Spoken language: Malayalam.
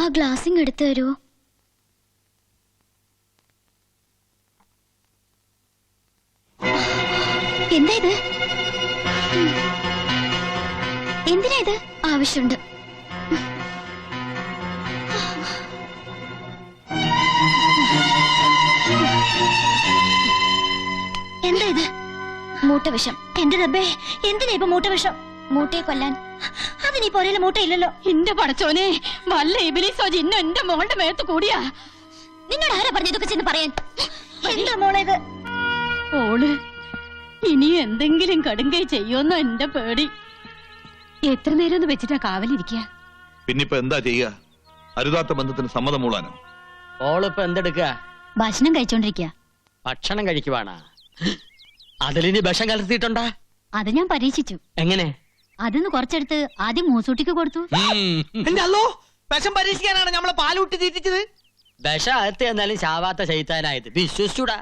ആ ഗ്ലാസിങ് എടുത്തു തരുമോ? എന്താ ഇത്? എന്തിനാ ഇത്? ആവശ്യമുണ്ട്. എന്താ ഇത്? മൂട്ടവിഷം. എന്റെ റബ്ബേ, എന്തിനാ ഇപ്പൊ മൂട്ടവിഷം? മൂട്ടയെ കൊല്ലാൻ. അതിനീ പോരയിലെ മൂട്ടയില്ലല്ലോ. എന്റെ പടച്ചോനെ, വല്ല ഇബിലിസോ ജിന്നോ എന്റെ മോളുടെ മേത്ത് കൂടിയാ. നിന്നോട് ആരാ പറഞ്ഞു ഇതൊക്കെ ചെന്ന് പറയാൻ? എന്താ മോളെ ഇത്? ഓള് ഇനി എന്തെങ്കിലും കടുങ്കൈ ചെയ്യുമെന്നോ എന്റെ പേടി. എത്ര നേരം ഒന്ന് വെച്ചിട്ടാ കാവലിരിക്കുക? പിന്നിപ്പോ എന്താ ചെയ്യുക? അരുതാത്ത ബന്ധത്തിന് സമ്മതം മൂളാനോ? ഓളിപ്പോ എന്തെടുക്കുക? ഭക്ഷണം കഴിച്ചോണ്ടിരിക്കുക. ഭക്ഷണം കഴിക്കുവാണാ? അതിലിനി വിഷം കലർത്തിയിട്ടുണ്ടാ? അത് ഞാൻ പരീക്ഷിച്ചു. എങ്ങനെ? അതിന്ന് കുറച്ചെടുത്ത് ആദ്യം മൂസൂട്ടിക്ക് കൊടുത്തു. വിഷം പരീക്ഷിക്കാനാണ് നമ്മളെ പാലൂട്ടി തീറ്റിച്ചത്. വിഷം അകത്ത് എന്നാലും ചാവാത്ത ചെയ്താനായത് വിശ്വസിച്ചൂടാ.